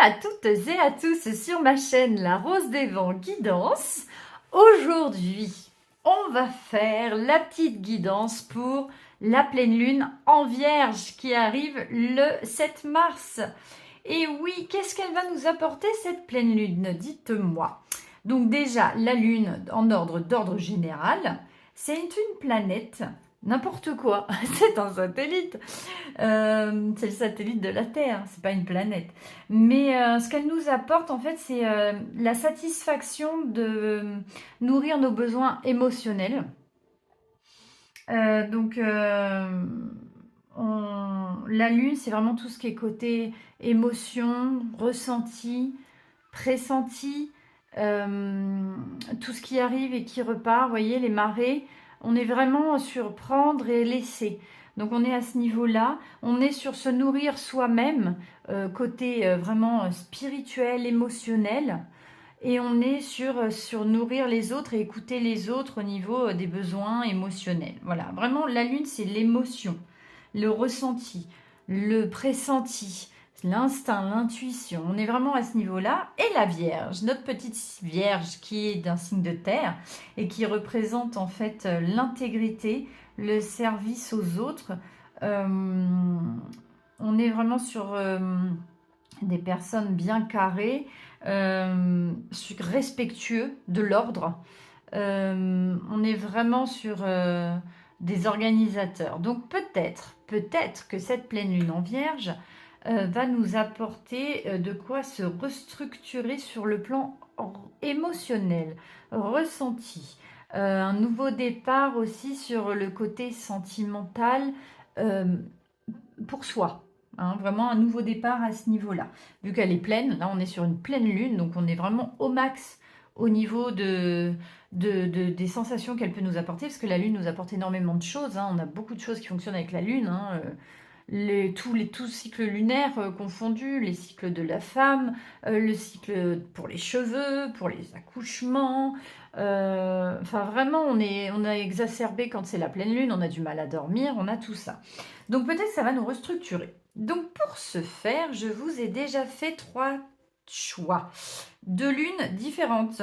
à toutes et à tous sur ma chaîne La Rose des Vents Guidance. Aujourd'hui, on va faire la petite guidance pour la pleine lune en Vierge qui arrive le 7 mars. Et oui, qu'est-ce qu'elle va nous apporter cette pleine lune? Dites-moi. Donc déjà, la lune en d'ordre général, c'est une planète, n'importe quoi, c'est un satellite. C'est le satellite de la Terre, c'est pas une planète. Mais ce qu'elle nous apporte, en fait, c'est la satisfaction de nourrir nos besoins émotionnels. La Lune, c'est vraiment tout ce qui est côté émotion, ressenti, pressenti, tout ce qui arrive et qui repart. Vous voyez, les marées, on est vraiment sur prendre et laisser. Donc on est à ce niveau-là, on est sur se nourrir soi-même, côté vraiment spirituel, émotionnel, et on est sur nourrir les autres et écouter les autres au niveau des besoins émotionnels. Voilà, vraiment la lune c'est l'émotion, le ressenti, le pressenti, l'instinct, l'intuition. On est vraiment à ce niveau-là. Et la Vierge, notre petite Vierge qui est d'un signe de terre et qui représente en fait l'intégrité, le service aux autres. On est vraiment sur des personnes bien carrées, respectueux de l'ordre. On est vraiment sur des organisateurs. Donc peut-être que cette pleine lune en Vierge va nous apporter de quoi se restructurer sur le plan émotionnel, ressenti. Un nouveau départ aussi sur le côté sentimental pour soi. Hein, vraiment un nouveau départ à ce niveau-là. Vu qu'elle est pleine, là on est sur une pleine lune, donc on est vraiment au max au niveau des sensations qu'elle peut nous apporter, parce que la lune nous apporte énormément de choses. Hein, on a beaucoup de choses qui fonctionnent avec la lune. Hein, tous cycles lunaires confondus, les cycles de la femme, le cycle pour les cheveux, pour les accouchements. Enfin, vraiment, on a exacerbé quand c'est la pleine lune, on a du mal à dormir, on a tout ça. Donc peut-être que ça va nous restructurer. Donc pour ce faire, je vous ai déjà fait 3 choix de lunes différentes.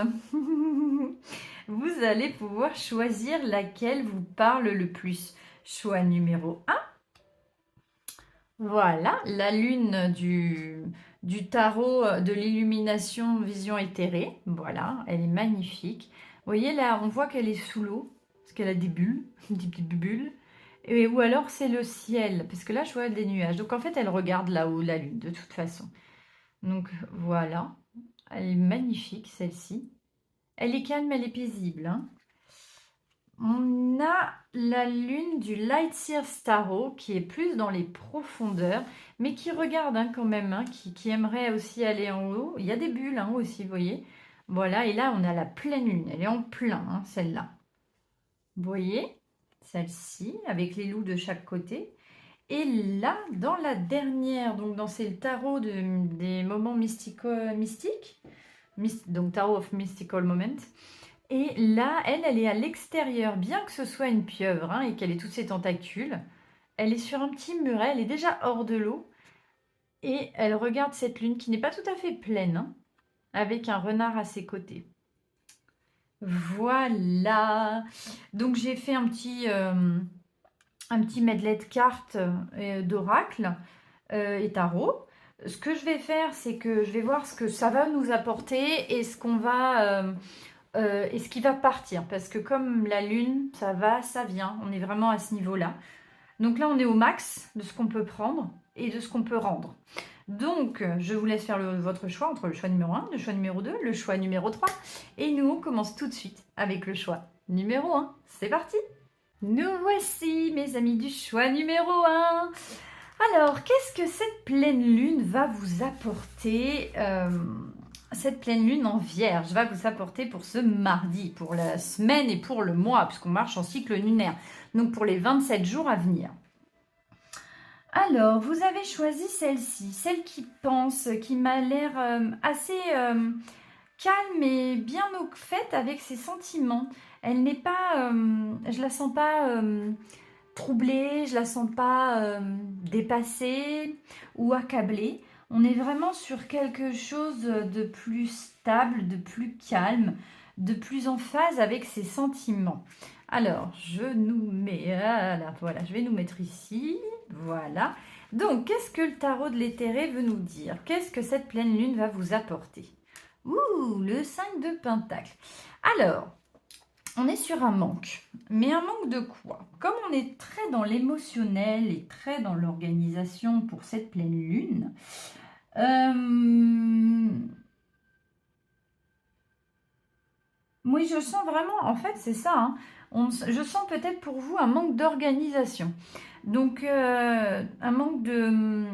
Vous allez pouvoir choisir laquelle vous parle le plus. Choix numéro 1. Voilà, la lune du tarot de l'illumination vision éthérée. Voilà, elle est magnifique. Vous voyez là, on voit qu'elle est sous l'eau, parce qu'elle a des bulles, des petites bulles. Ou alors c'est le ciel, parce que là je vois des nuages. Donc en fait elle regarde là-haut la lune, de toute façon. Donc voilà, elle est magnifique celle-ci. Elle est calme, elle est paisible. Hein. On a la lune du Lightseer Tarot qui est plus dans les profondeurs, mais qui regarde hein, quand même, hein, qui aimerait aussi aller en haut. Il y a des bulles hein, aussi, vous voyez. Voilà, et là on a la pleine lune, elle est en plein, hein, celle-là. Vous voyez, celle-ci, avec les loups de chaque côté. Et là, dans la dernière, donc c'est le tarot des moments mystiques, donc Tarot of Mystical Moments. Et là, elle est à l'extérieur, bien que ce soit une pieuvre hein, et qu'elle ait toutes ses tentacules. Elle est sur un petit muret, elle est déjà hors de l'eau. Et elle regarde cette lune qui n'est pas tout à fait pleine, hein, avec un renard à ses côtés. Voilà. Donc j'ai fait un petit medley de cartes d'oracle et tarot. Ce que je vais faire, c'est que je vais voir ce que ça va nous apporter et ce qu'on va... et ce qui va partir, parce que comme la lune, ça va, ça vient, on est vraiment à ce niveau-là. Donc là, on est au max de ce qu'on peut prendre et de ce qu'on peut rendre. Donc, je vous laisse faire votre choix entre le choix numéro 1, le choix numéro 2, le choix numéro 3. Et nous, on commence tout de suite avec le choix numéro 1. C'est parti! Nous voici, mes amis, du choix numéro 1. Alors, qu'est-ce que cette pleine lune va vous apporter cette pleine lune en Vierge va vous apporter pour ce mardi, pour la semaine et pour le mois, puisqu'on marche en cycle lunaire, donc pour les 27 jours à venir. Alors, vous avez choisi celle-ci, celle qui pense, qui m'a l'air assez calme et bien au fait avec ses sentiments. Elle n'est pas, je la sens pas troublée, je la sens pas dépassée ou accablée. On est vraiment sur quelque chose de plus stable, de plus calme, de plus en phase avec ses sentiments. Alors, je nous mets, voilà, je vais nous mettre ici, voilà. Donc, qu'est-ce que le tarot de l'éthéré veut nous dire? Qu'est-ce que cette pleine lune va vous apporter? Ouh, le 5 de Pentacle. Alors, on est sur un manque. Mais un manque de quoi? Comme on est très dans l'émotionnel et très dans l'organisation pour cette pleine lune, oui, je sens vraiment, en fait, c'est ça, hein, je sens peut-être pour vous un manque d'organisation. Donc, un manque de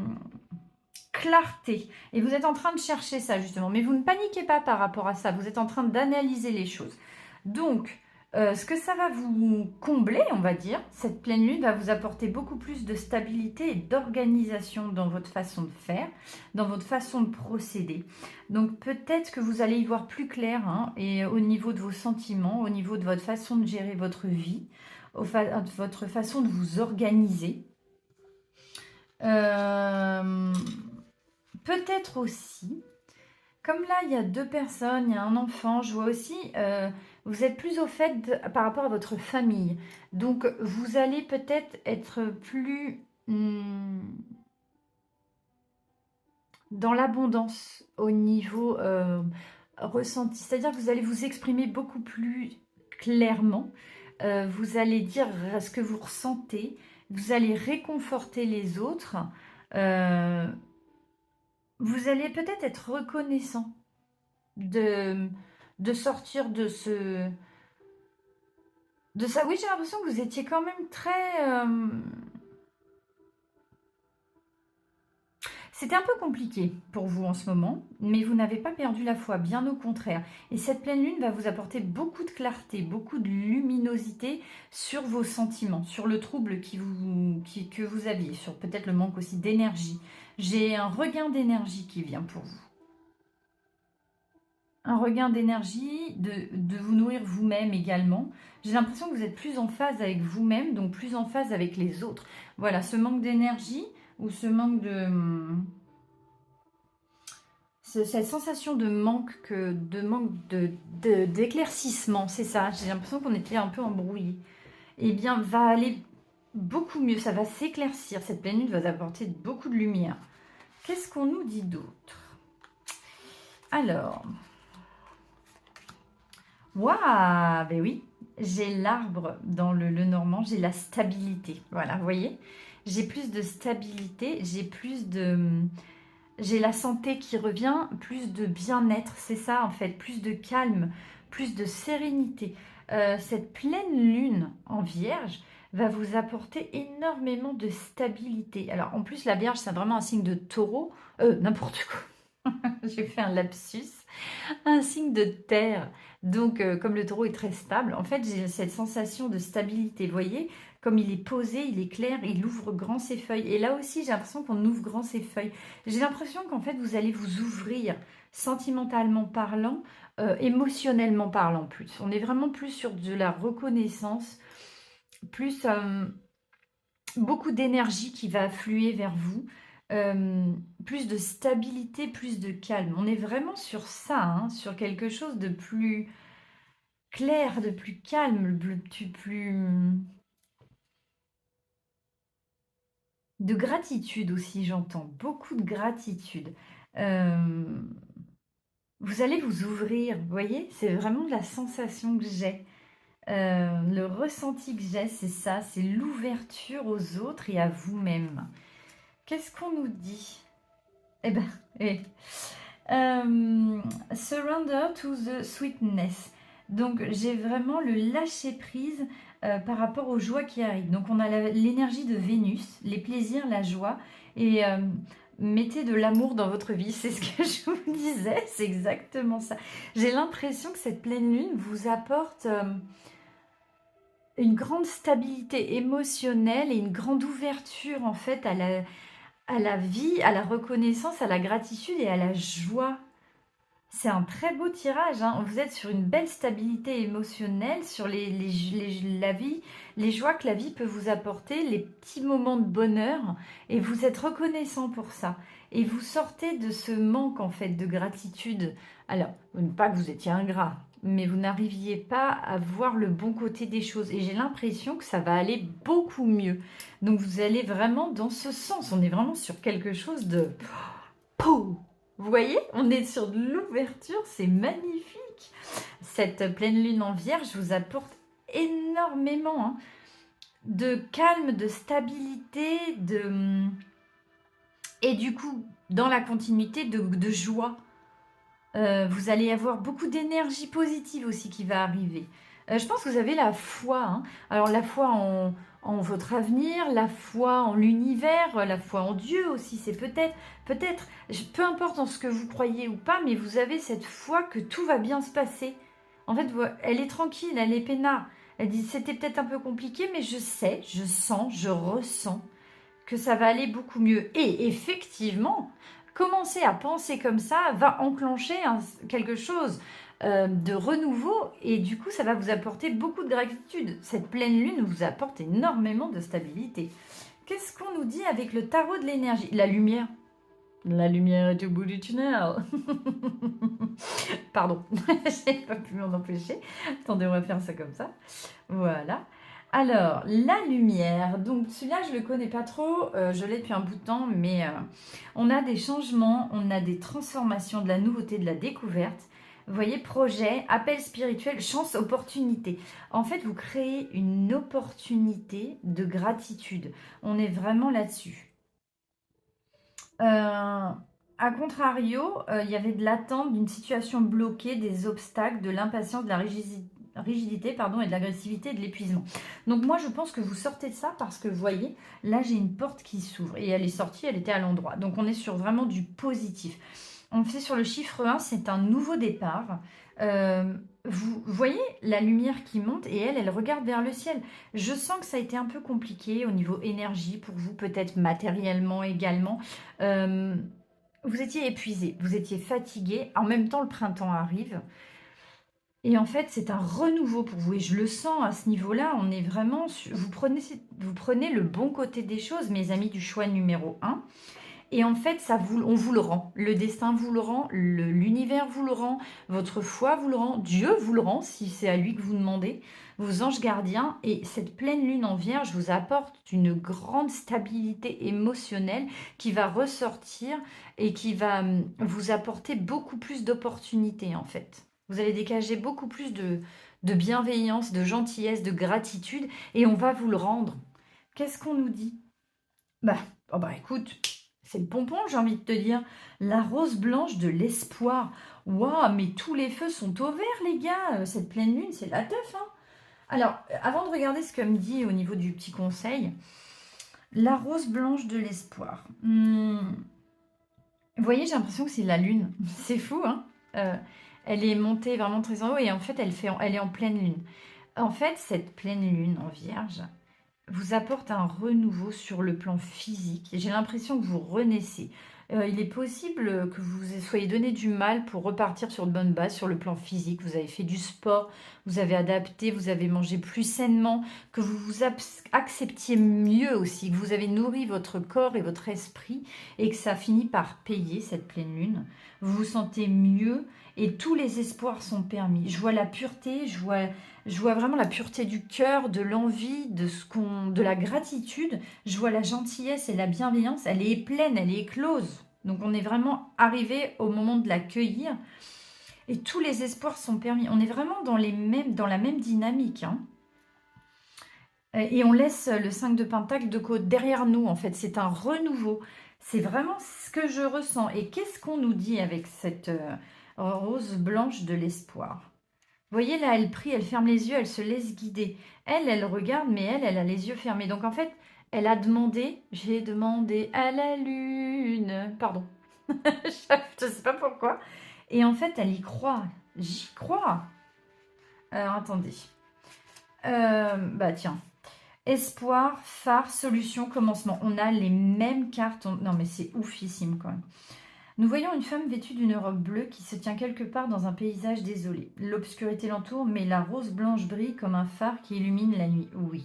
clarté. Et vous êtes en train de chercher ça, justement. Mais vous ne paniquez pas par rapport à ça. Vous êtes en train d'analyser les choses. Donc, ce que ça va vous combler, on va dire, cette pleine lune va vous apporter beaucoup plus de stabilité et d'organisation dans votre façon de faire, dans votre façon de procéder. Donc, peut-être que vous allez y voir plus clair, hein, et au niveau de vos sentiments, au niveau de votre façon de gérer votre vie, votre façon de vous organiser. Peut-être aussi, comme là, il y a 2 personnes, il y a un enfant, je vois aussi, vous êtes plus au fait par rapport à votre famille. Donc, vous allez peut-être être plus dans l'abondance au niveau ressenti. C'est-à-dire que vous allez vous exprimer beaucoup plus clairement. Vous allez dire ce que vous ressentez. Vous allez réconforter les autres. Vous allez peut-être être reconnaissant de sortir de ça. Oui, j'ai l'impression que vous étiez quand même très... C'était un peu compliqué pour vous en ce moment, mais vous n'avez pas perdu la foi, bien au contraire. Et cette pleine lune va vous apporter beaucoup de clarté, beaucoup de luminosité sur vos sentiments, sur le trouble que vous aviez, sur peut-être le manque aussi d'énergie. J'ai un regain d'énergie qui vient pour vous. Un regain d'énergie, de vous nourrir vous-même également. J'ai l'impression que vous êtes plus en phase avec vous-même, donc plus en phase avec les autres. Voilà, ce manque d'énergie ou ce manque cette sensation de manque, d'éclaircissement, c'est ça. J'ai l'impression qu'on était un peu embrouillé. Eh bien, va aller beaucoup mieux, ça va s'éclaircir. Cette pleine lune va vous apporter beaucoup de lumière. Qu'est-ce qu'on nous dit d'autre? Alors... Waouh, ben oui, j'ai l'arbre dans le normand, j'ai la stabilité. Voilà, vous voyez, j'ai plus de stabilité, j'ai la santé qui revient, plus de bien-être, c'est ça en fait, plus de calme, plus de sérénité. Cette pleine lune en Vierge va vous apporter énormément de stabilité. Alors en plus, la Vierge, c'est vraiment un signe de taureau, n'importe quoi, j'ai fait un lapsus, un signe de terre. Donc, comme le taureau est très stable, en fait, j'ai cette sensation de stabilité. Vous voyez, comme il est posé, il est clair, il ouvre grand ses feuilles. Et là aussi, j'ai l'impression qu'on ouvre grand ses feuilles. J'ai l'impression qu'en fait, vous allez vous ouvrir, sentimentalement parlant, émotionnellement parlant plus. On est vraiment plus sur de la reconnaissance, plus beaucoup d'énergie qui va affluer vers vous. Plus de stabilité, plus de calme. On est vraiment sur ça, hein, sur quelque chose de plus clair, de plus calme, de gratitude aussi, j'entends. Beaucoup de gratitude. Vous allez vous ouvrir, vous voyez? C'est vraiment de la sensation que j'ai. Le ressenti que j'ai, c'est ça, c'est l'ouverture aux autres et à vous-même. Qu'est-ce qu'on nous dit? Eh ben, oui. Surrender to the sweetness. Donc, j'ai vraiment le lâcher-prise par rapport aux joies qui arrivent. Donc, on a l'énergie de Vénus, les plaisirs, la joie. Et mettez de l'amour dans votre vie. C'est ce que je vous disais. C'est exactement ça. J'ai l'impression que cette pleine lune vous apporte... une grande stabilité émotionnelle et une grande ouverture en fait à la vie, à la reconnaissance, à la gratitude et à la joie. C'est un très beau tirage, hein. Vous êtes sur une belle stabilité émotionnelle, sur la vie, les joies que la vie peut vous apporter, les petits moments de bonheur, et vous êtes reconnaissant pour ça. Et vous sortez de ce manque en fait de gratitude. Alors, pas que vous étiez ingrat, mais vous n'arriviez pas à voir le bon côté des choses. Et j'ai l'impression que ça va aller beaucoup mieux. Donc vous allez vraiment dans ce sens. On est vraiment sur quelque chose de... Pouh! Vous voyez, on est sur de l'ouverture, c'est magnifique. Cette pleine lune en vierge vous apporte énormément hein, de calme, de stabilité, et du coup, dans la continuité, de joie. Vous allez avoir beaucoup d'énergie positive aussi qui va arriver. Je pense que vous avez la foi. Hein. Alors la foi en votre avenir, la foi en l'univers, la foi en Dieu aussi, c'est peut-être, peu importe en ce que vous croyez ou pas, mais vous avez cette foi que tout va bien se passer. En fait, elle est tranquille, elle est peinard. Elle dit, c'était peut-être un peu compliqué, mais je sais, je sens, je ressens que ça va aller beaucoup mieux. Et effectivement, commencer à penser comme ça va enclencher quelque chose de renouveau et du coup, ça va vous apporter beaucoup de gratitude. Cette pleine lune vous apporte énormément de stabilité. Qu'est-ce qu'on nous dit avec le tarot de l'énergie? La lumière. La lumière est au bout du tunnel. Pardon, je n'ai pas pu m'en empêcher. Attendez, on va faire ça comme ça. Voilà. Alors, la lumière. Donc, celui-là, je ne le connais pas trop. Je l'ai depuis un bout de temps, mais on a des changements, on a des transformations, de la nouveauté, de la découverte. Vous voyez, projet, appel spirituel, chance, opportunité. En fait, vous créez une opportunité de gratitude. On est vraiment là-dessus. A contrario, il y avait de l'attente d'une situation bloquée, des obstacles, de l'impatience, de la rigidité pardon, et de l'agressivité et de l'épuisement. Donc moi, je pense que vous sortez de ça parce que, vous voyez, là, j'ai une porte qui s'ouvre et elle est sortie, elle était à l'endroit. Donc on est sur vraiment du positif. On fait sur le chiffre 1, c'est un nouveau départ. Vous voyez la lumière qui monte et elle regarde vers le ciel. Je sens que ça a été un peu compliqué au niveau énergie pour vous, peut-être matériellement également. Vous étiez épuisé, vous étiez fatigué. En même temps, le printemps arrive. Et en fait, c'est un renouveau pour vous. Et je le sens à ce niveau-là. On est vraiment... Vous prenez le bon côté des choses, mes amis du choix numéro 1. Et en fait, on vous le rend. Le destin vous le rend, l'univers vous le rend, votre foi vous le rend, Dieu vous le rend, si c'est à lui que vous demandez, vos anges gardiens. Et cette pleine lune en vierge vous apporte une grande stabilité émotionnelle qui va ressortir et qui va vous apporter beaucoup plus d'opportunités en fait. Vous allez dégager beaucoup plus de bienveillance, de gentillesse, de gratitude et on va vous le rendre. Qu'est-ce qu'on nous dit? Bah écoute... C'est le pompon, j'ai envie de te dire. La rose blanche de l'espoir. Waouh, mais tous les feux sont au vert, les gars. Cette pleine lune, c'est la teuf. Hein. Alors, avant de regarder ce qu'elle me dit au niveau du petit conseil, la rose blanche de l'espoir. Vous voyez, j'ai l'impression que c'est la lune. C'est fou, hein. Elle est montée vraiment très en haut et en fait, elle est en pleine lune. En fait, cette pleine lune en vierge vous apporte un renouveau sur le plan physique. J'ai l'impression que vous renaissez. Il est possible que vous soyez donné du mal pour repartir sur de bonnes bases sur le plan physique. Vous avez fait du sport, vous avez adapté, vous avez mangé plus sainement, que vous vous acceptiez mieux aussi, que vous avez nourri votre corps et votre esprit et que ça finit par payer cette pleine lune. Vous vous sentez mieux et tous les espoirs sont permis. Je vois la pureté, je vois vraiment la pureté du cœur, de l'envie, de la gratitude. Je vois la gentillesse et la bienveillance. Elle est pleine, elle est éclose. Donc on est vraiment arrivé au moment de l'accueillir. Et tous les espoirs sont permis. On est vraiment dans la même dynamique. Hein. Et on laisse le 5 de Pentacle derrière nous, en fait. C'est un renouveau. C'est vraiment ce que je ressens. Et qu'est-ce qu'on nous dit avec cette rose blanche de l'espoir? Vous voyez, là, elle prie, elle ferme les yeux, elle se laisse guider. Elle regarde, mais elle a les yeux fermés. Donc, en fait, elle a demandé, j'ai demandé à la lune. Pardon. Je ne sais pas pourquoi. Et en fait, elle y croit. J'y crois. Alors, attendez. Bah, tiens. Espoir, phare, solution, commencement. On a les mêmes cartes. Non, mais c'est oufissime, quand même. Nous voyons une femme vêtue d'une robe bleue qui se tient quelque part dans un paysage désolé. L'obscurité l'entoure, mais la rose blanche brille comme un phare qui illumine la nuit. Oui.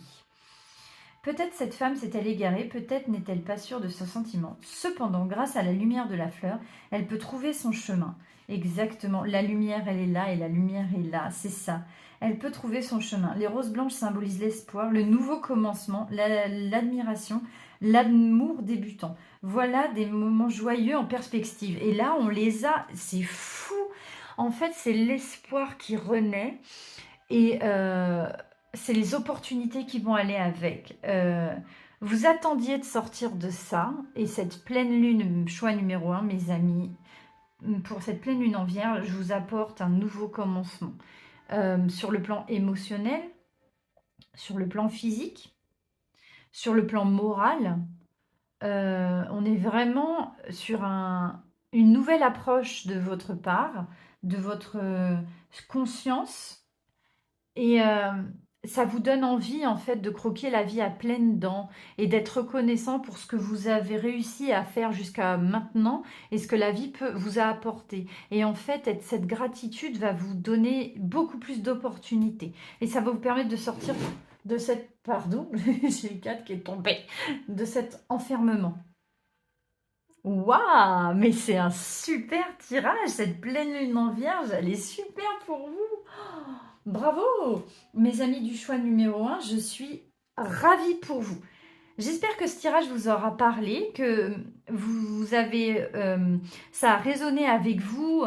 Peut-être cette femme s'est-elle égarée, peut-être n'est-elle pas sûre de ce sentiment. Cependant, grâce à la lumière de la fleur, elle peut trouver son chemin. Exactement, la lumière, elle est là et la lumière est là, c'est ça. Elle peut trouver son chemin. Les roses blanches symbolisent l'espoir, le nouveau commencement, l'admiration, l'amour débutant. Voilà des moments joyeux en perspective. Et là, on les a, c'est fou. En fait, c'est l'espoir qui renaît et c'est les opportunités qui vont aller avec. Vous attendiez de sortir de ça et cette pleine lune, choix numéro 1, mes amis, pour cette pleine lune en Vierge, je vous apporte un nouveau commencement. Sur le plan émotionnel, sur le plan physique, sur le plan moral, on est vraiment sur une nouvelle approche de votre part, de votre conscience. Et ça vous donne envie, en fait, de croquer la vie à pleines dents et d'être reconnaissant pour ce que vous avez réussi à faire jusqu'à maintenant et ce que la vie vous a apporté. Et en fait, cette gratitude va vous donner beaucoup plus d'opportunités. Et ça va vous permettre de sortir de cette... Pardon, j'ai le cadre qui est tombé. De cet enfermement. Waouh, mais c'est un super tirage, cette pleine lune en Vierge, elle est super pour vous. Oh, bravo, mes amis du choix numéro 1, je suis ravie pour vous. J'espère que ce tirage vous aura parlé, que vous avez, ça a résonné avec vous,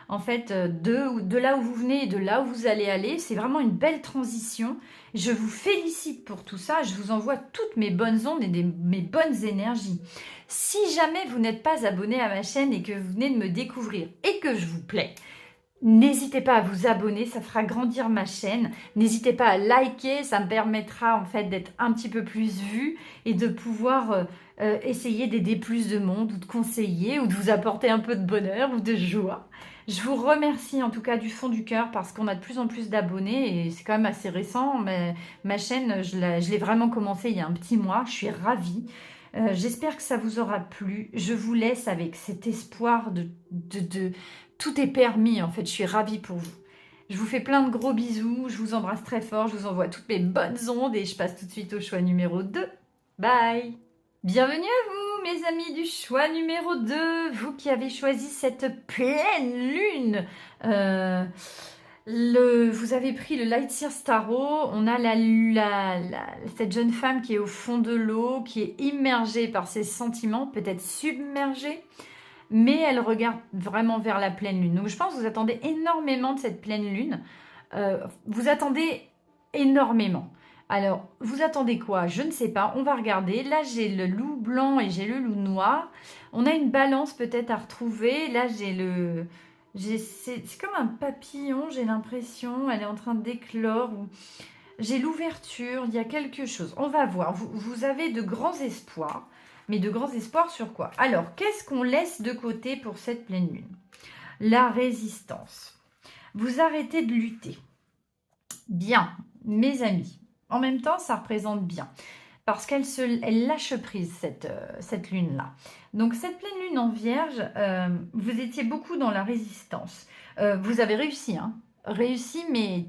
en fait, de là où vous venez et de là où vous allez aller. C'est vraiment une belle transition. Je vous félicite pour tout ça. Je vous envoie toutes mes bonnes ondes et mes bonnes énergies. Si jamais vous n'êtes pas abonné à ma chaîne et que vous venez de me découvrir et que je vous plais, n'hésitez pas à vous abonner, ça fera grandir ma chaîne. N'hésitez pas à liker, ça me permettra en fait d'être un petit peu plus vue et de pouvoir essayer d'aider plus de monde ou de conseiller ou de vous apporter un peu de bonheur ou de joie. Je vous remercie en tout cas du fond du cœur parce qu'on a de plus en plus d'abonnés et c'est quand même assez récent. Mais ma chaîne, je l'ai vraiment commencé il y a un petit mois, je suis ravie. J'espère que ça vous aura plu. Je vous laisse avec cet espoir de tout est permis, en fait. Je suis ravie pour vous. Je vous fais plein de gros bisous. Je vous embrasse très fort. Je vous envoie toutes mes bonnes ondes. Et je passe tout de suite au choix numéro 2. Bye. Bienvenue à vous, mes amis du choix numéro 2. Vous qui avez choisi cette pleine lune. Vous avez pris le Lightseer Starro. On a cette jeune femme qui est au fond de l'eau, qui est immergée par ses sentiments, peut-être submergée. Mais elle regarde vraiment vers la pleine lune. Donc je pense que vous attendez énormément de cette pleine lune. Vous attendez énormément. Alors, vous attendez quoi? Je ne sais pas. On va regarder. Là, j'ai le loup blanc et j'ai le loup noir. On a une balance peut-être à retrouver. Là, c'est comme un papillon, j'ai l'impression. Elle est en train d'éclore. J'ai l'ouverture. Il y a quelque chose. On va voir. Vous avez de grands espoirs. Mais de grands espoirs sur quoi? Alors, qu'est-ce qu'on laisse de côté pour cette pleine lune? La résistance. Vous arrêtez de lutter. Bien, mes amis. En même temps, ça représente bien. Parce qu'elle lâche prise, cette lune-là. Donc, cette pleine lune en Vierge, vous étiez beaucoup dans la résistance. Vous avez réussi, hein. Réussi, mais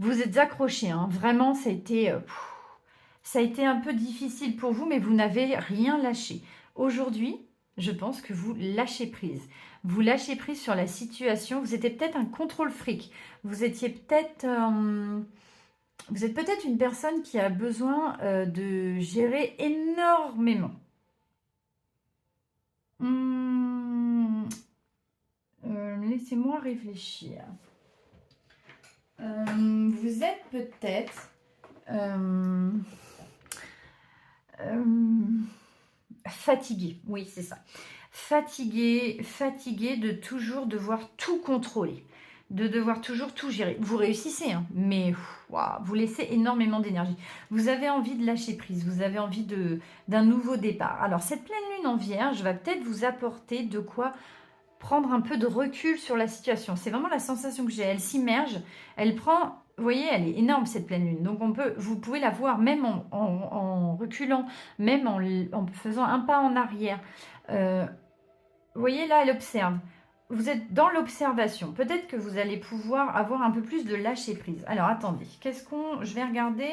vous êtes accrochés, hein. Vraiment, ça a été un peu difficile pour vous, mais vous n'avez rien lâché. Aujourd'hui, je pense que vous lâchez prise. Vous lâchez prise sur la situation. Vous étiez peut-être un contrôle fric. Vous êtes peut-être une personne qui a besoin de gérer énormément. Laissez-moi réfléchir. Vous êtes peut-être... fatigué, oui c'est ça. Fatigué de toujours devoir tout contrôler, de devoir toujours tout gérer. Vous réussissez, hein, mais wow, vous laissez énormément d'énergie. Vous avez envie de lâcher prise, vous avez envie d'un nouveau départ. Alors cette pleine lune en Vierge va peut-être vous apporter de quoi prendre un peu de recul sur la situation. C'est vraiment la sensation que j'ai. Elle s'immerge, elle prend... Vous voyez, elle est énorme cette pleine lune. Donc vous pouvez la voir même en reculant, même en faisant un pas en arrière. Vous voyez, là, elle observe. Vous êtes dans l'observation. Peut-être que vous allez pouvoir avoir un peu plus de lâcher prise. Alors, attendez. Je vais regarder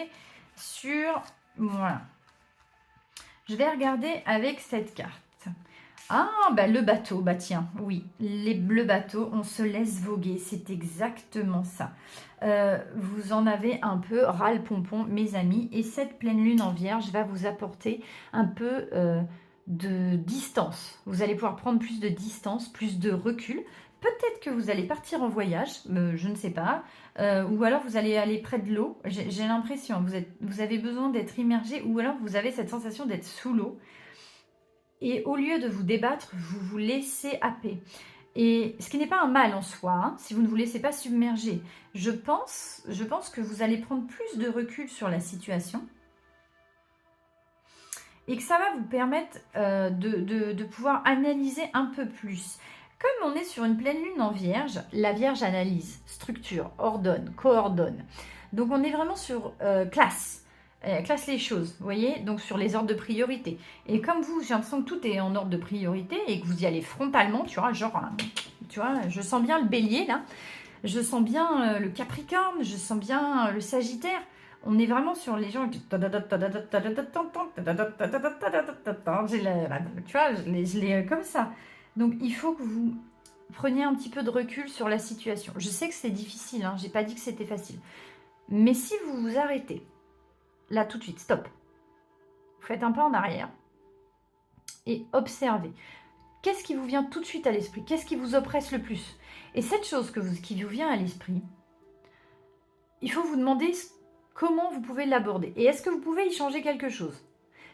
sur... Voilà. Je vais regarder avec cette carte. Ah, bah le bateau, bah tiens, oui, le bateau, on se laisse voguer, c'est exactement ça. Vous en avez un peu ras-le-pompon, mes amis, et cette pleine lune en vierge va vous apporter un peu de distance. Vous allez pouvoir prendre plus de distance, plus de recul. Peut-être que vous allez partir en voyage, je ne sais pas, ou alors vous allez aller près de l'eau. J'ai l'impression, vous avez besoin d'être immergé, ou alors vous avez cette sensation d'être sous l'eau. Et au lieu de vous débattre, vous vous laissez happer. Et ce qui n'est pas un mal en soi, hein, si vous ne vous laissez pas submerger. Je pense que vous allez prendre plus de recul sur la situation et que ça va vous permettre de pouvoir analyser un peu plus. Comme on est sur une pleine lune en vierge, la vierge analyse, structure, ordonne, coordonne. Donc on est vraiment sur classe. Elle classe les choses, vous voyez, donc sur les ordres de priorité. Et comme vous, j'ai l'impression que tout est en ordre de priorité et que vous y allez frontalement, tu vois, genre, tu vois, je sens bien le bélier là, je sens bien le capricorne, je sens bien le sagittaire. On est vraiment sur les gens qui... Tu vois, je l'ai comme ça. Donc, il faut que vous preniez un petit peu de recul sur la situation. Je sais que c'est difficile, hein, j'ai pas dit que c'était facile. Mais si vous vous arrêtez, là, tout de suite, stop. Vous faites un pas en arrière et observez. Qu'est-ce qui vous vient tout de suite à l'esprit? Qu'est-ce qui vous oppresse le plus? Et cette chose qui vous vient à l'esprit, il faut vous demander comment vous pouvez l'aborder. Et est-ce que vous pouvez y changer quelque chose?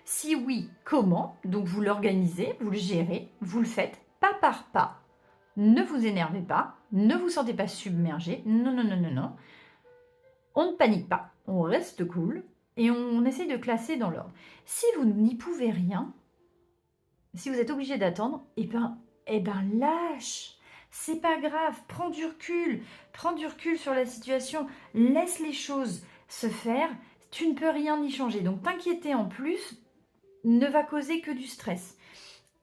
Si oui, comment? Donc vous l'organisez, vous le gérez, vous le faites pas par pas. Ne vous énervez pas, ne vous sentez pas submergé. Non, non, non, non, non. On ne panique pas, on reste cool. Et on essaye de classer dans l'ordre. Si vous n'y pouvez rien, si vous êtes obligé d'attendre, eh ben lâche. C'est pas grave, prends du recul sur la situation, laisse les choses se faire. Tu ne peux rien y changer. Donc t'inquiéter en plus ne va causer que du stress.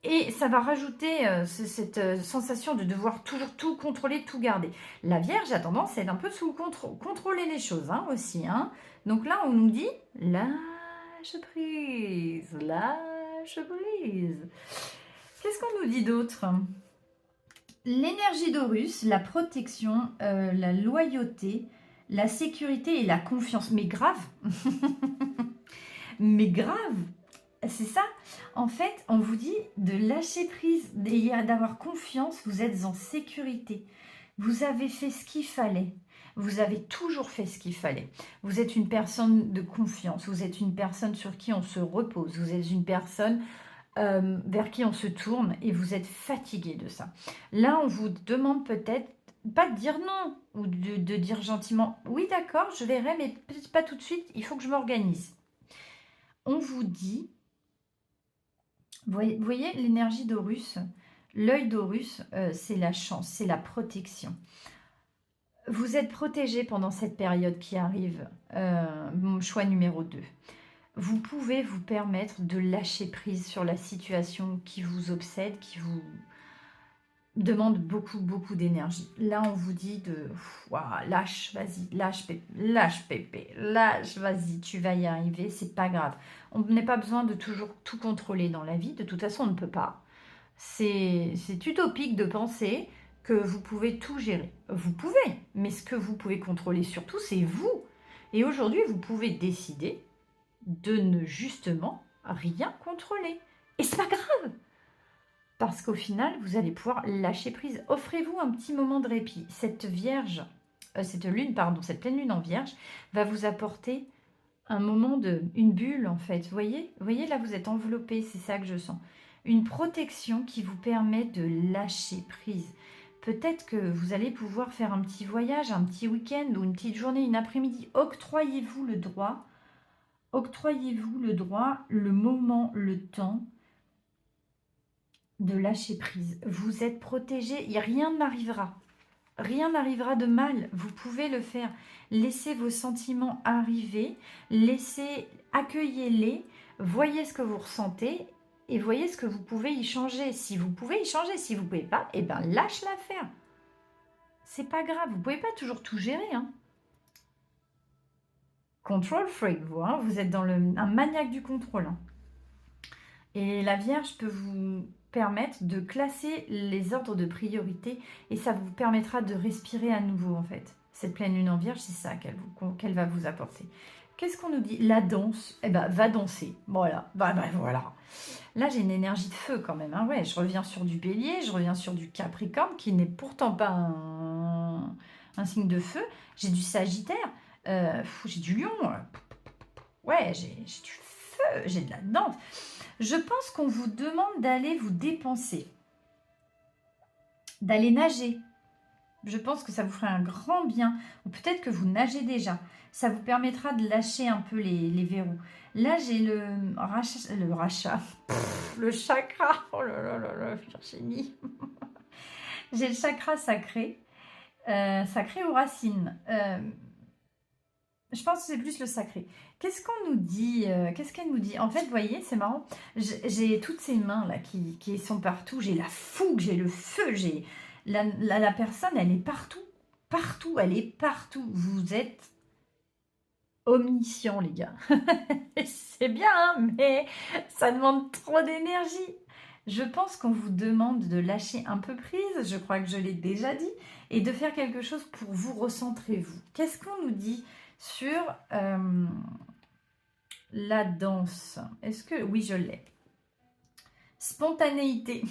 Et ça va rajouter cette sensation de devoir toujours tout contrôler, tout garder. La Vierge a tendance à être un peu sous le contrôle, contrôler les choses hein, aussi. Hein. Donc là, on nous dit lâche prise, lâche prise. Qu'est-ce qu'on nous dit d'autre? L'énergie d'Horus, la protection, la loyauté, la sécurité et la confiance. Mais grave mais grave. C'est ça. En fait, on vous dit de lâcher prise, d'avoir confiance. Vous êtes en sécurité. Vous avez fait ce qu'il fallait. Vous avez toujours fait ce qu'il fallait. Vous êtes une personne de confiance. Vous êtes une personne sur qui on se repose. Vous êtes une personne vers qui on se tourne et vous êtes fatigué de ça. Là, on vous demande peut-être pas de dire non ou de dire gentiment oui d'accord, je verrai, mais peut-être pas tout de suite, il faut que je m'organise. On vous dit, vous voyez l'énergie d'Horus, l'œil d'Horus, c'est la chance, c'est la protection. Vous êtes protégé pendant cette période qui arrive, choix numéro 2. Vous pouvez vous permettre de lâcher prise sur la situation qui vous obsède, qui vous demande beaucoup, beaucoup d'énergie. Là, on vous dit de lâche, vas-y, lâche pépé, lâche, vas-y, tu vas y arriver, c'est pas grave. On n'a pas besoin de toujours tout contrôler dans la vie, de toute façon, on ne peut pas. C'est utopique de penser que vous pouvez tout gérer. Vous pouvez, mais ce que vous pouvez contrôler surtout, c'est vous. Et aujourd'hui, vous pouvez décider de ne justement rien contrôler. Et c'est pas grave, parce qu'au final, vous allez pouvoir lâcher prise. Offrez-vous un petit moment de répit. Cette pleine lune en vierge va vous apporter un moment une bulle en fait. Vous voyez, là, vous êtes enveloppé, c'est ça que je sens. Une protection qui vous permet de lâcher prise. Peut-être que vous allez pouvoir faire un petit voyage, un petit week-end ou une petite journée, une après-midi. Octroyez-vous le droit, le moment, le temps de lâcher prise. Vous êtes protégé, rien n'arrivera. Rien n'arrivera de mal. Vous pouvez le faire. Laissez vos sentiments arriver, accueillez-les, voyez ce que vous ressentez et voyez ce que vous pouvez y changer. Si vous pouvez y changer, si vous ne pouvez pas, eh ben lâche l'affaire. C'est pas grave, vous ne pouvez pas toujours tout gérer. Hein. Control freak, vous, hein, vous êtes dans un maniaque du contrôle. Hein. Et la Vierge peut vous permettre de classer les ordres de priorité et ça vous permettra de respirer à nouveau en fait. Cette pleine lune en Vierge, c'est ça qu'elle va vous apporter. Qu'est-ce qu'on nous dit? La danse, eh ben, va danser. Voilà, voilà. Là, j'ai une énergie de feu quand même. Hein. Ouais, je reviens sur du Bélier, je reviens sur du Capricorne, qui n'est pourtant pas un signe de feu. J'ai du Sagittaire, j'ai du Lion. Ouais, j'ai du feu, j'ai de la danse. Je pense qu'on vous demande d'aller vous dépenser, d'aller nager. Je pense que ça vous ferait un grand bien, ou peut-être que vous nagez déjà. Ça vous permettra de lâcher un peu les verrous. Là, j'ai le chakra. Oh là là là là, Virginie. J'ai le chakra sacré, sacré aux racines. Je pense que c'est plus le sacré. Qu'est-ce qu'on nous dit? Qu'est-ce qu'elle nous dit? En fait, vous voyez, c'est marrant. J'ai toutes ces mains là qui sont partout. J'ai la fougue, j'ai le feu, j'ai la personne, elle est partout. Partout, elle est partout. Vous êtes omniscient, les gars. C'est bien, hein, mais ça demande trop d'énergie. Je pense qu'on vous demande de lâcher un peu prise, je crois que je l'ai déjà dit, et de faire quelque chose pour vous recentrer, vous. Qu'est-ce qu'on nous dit sur la danse? Est-ce que... Oui, je l'ai. Spontanéité,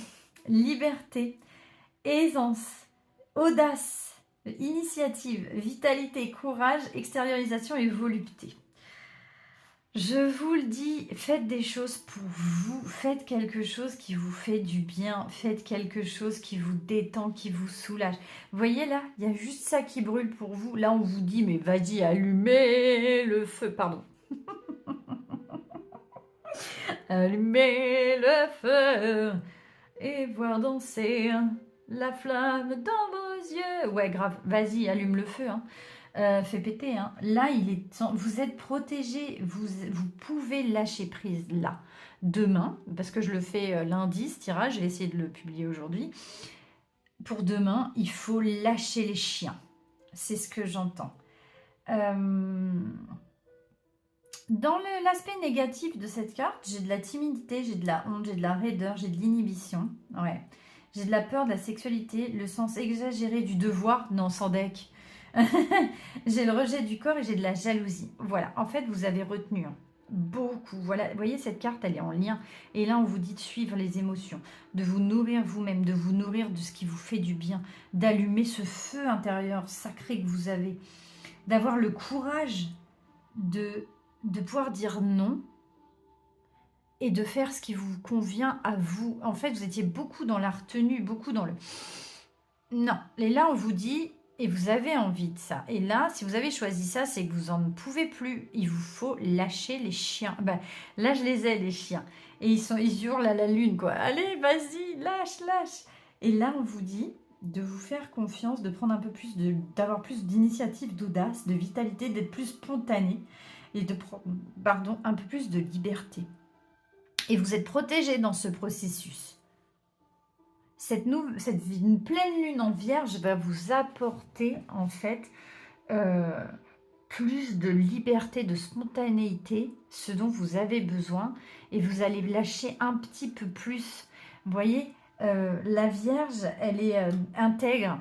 liberté, aisance, audace, initiative, vitalité, courage, extériorisation et volupté. Je vous le dis, faites des choses pour vous, faites quelque chose qui vous fait du bien, faites quelque chose qui vous détend, qui vous soulage. Vous voyez là, il y a juste ça qui brûle pour vous. Là, on vous dit, mais vas-y, allumez le feu, pardon. Allumez le feu et voir danser la flamme dans vos yeux. Ouais, grave, vas-y, allume le feu, hein. Fait péter. Hein. Là, vous êtes protégé, vous pouvez lâcher prise là. Demain, parce que je le fais lundi, ce tirage, je vais essayer de le publier aujourd'hui. Pour demain, il faut lâcher les chiens. C'est ce que j'entends. Dans l'aspect négatif de cette carte, j'ai de la timidité, j'ai de la honte, j'ai de la raideur, j'ai de l'inhibition. Ouais. J'ai de la peur de la sexualité, le sens exagéré du devoir, non, sans deck. J'ai le rejet du corps et j'ai de la jalousie. Voilà, en fait, vous avez retenu beaucoup. Voilà, vous voyez, cette carte, elle est en lien. Et là, on vous dit de suivre les émotions, de vous nourrir vous-même, de vous nourrir de ce qui vous fait du bien, d'allumer ce feu intérieur sacré que vous avez, d'avoir le courage de pouvoir dire non et de faire ce qui vous convient à vous. En fait, vous étiez beaucoup dans la retenue, beaucoup dans le... Non, et là, on vous dit... Et vous avez envie de ça. Et là, si vous avez choisi ça, c'est que vous n'en pouvez plus. Il vous faut lâcher les chiens. Ben, là, je les ai, les chiens. Et ils hurlent à la lune, quoi. Allez, vas-y, lâche, lâche. Et là, on vous dit de vous faire confiance, de prendre un peu plus, d'avoir plus d'initiative, d'audace, de vitalité, d'être plus spontané et de prendre, un peu plus de liberté. Et vous êtes protégé dans ce processus. Cette pleine lune en Vierge va vous apporter en fait plus de liberté, de spontanéité, ce dont vous avez besoin, et vous allez lâcher un petit peu plus. Vous voyez, la Vierge, elle est intègre,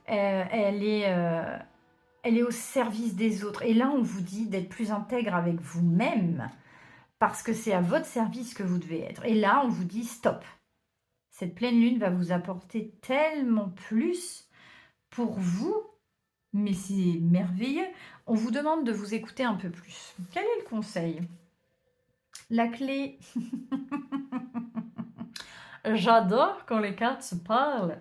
elle est au service des autres. Et là, on vous dit d'être plus intègre avec vous-même, parce que c'est à votre service que vous devez être. Et là, on vous dit stop. Cette pleine lune va vous apporter tellement plus pour vous, mais c'est merveilleux. On vous demande de vous écouter un peu plus. Quel est le conseil? La clé. J'adore quand les cartes se parlent.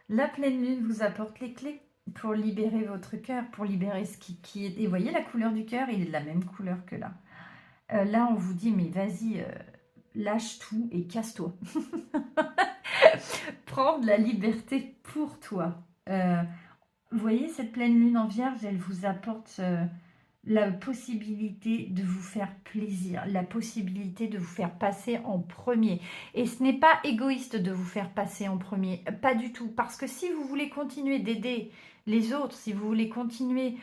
La pleine lune vous apporte les clés pour libérer votre cœur, pour libérer ce qui est... Et vous voyez la couleur du cœur, il est de la même couleur que là. Là, on vous dit, mais vas-y... lâche tout et casse-toi. Prends de la liberté pour toi. Vous voyez, cette pleine lune en Vierge, elle vous apporte la possibilité de vous faire plaisir, la possibilité de vous faire passer en premier. Et ce n'est pas égoïste de vous faire passer en premier, pas du tout. Parce que si vous voulez continuer d'aider les autres, si vous voulez continuer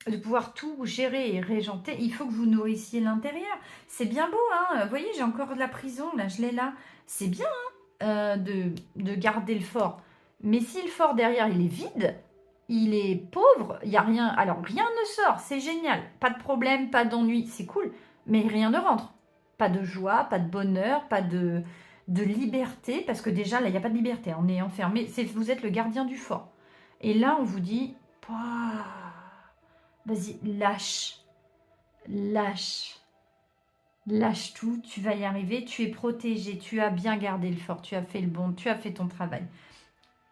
de pouvoir tout gérer et régenter, il faut que vous nourrissiez l'intérieur. C'est bien beau, hein. Vous voyez, j'ai encore de la prison, là, je l'ai là. C'est bien de garder le fort. Mais si le fort derrière, il est vide, il est pauvre, il n'y a rien. Alors, rien ne sort, c'est génial. Pas de problème, pas d'ennui, c'est cool. Mais rien ne rentre. Pas de joie, pas de bonheur, pas de liberté. Parce que déjà, là, il n'y a pas de liberté. On est enfermé. Vous êtes le gardien du fort. Et là, on vous dit, vas-y, lâche. Lâche. Lâche tout, tu vas y arriver, tu es protégé, tu as bien gardé le fort, tu as fait le bon, tu as fait ton travail.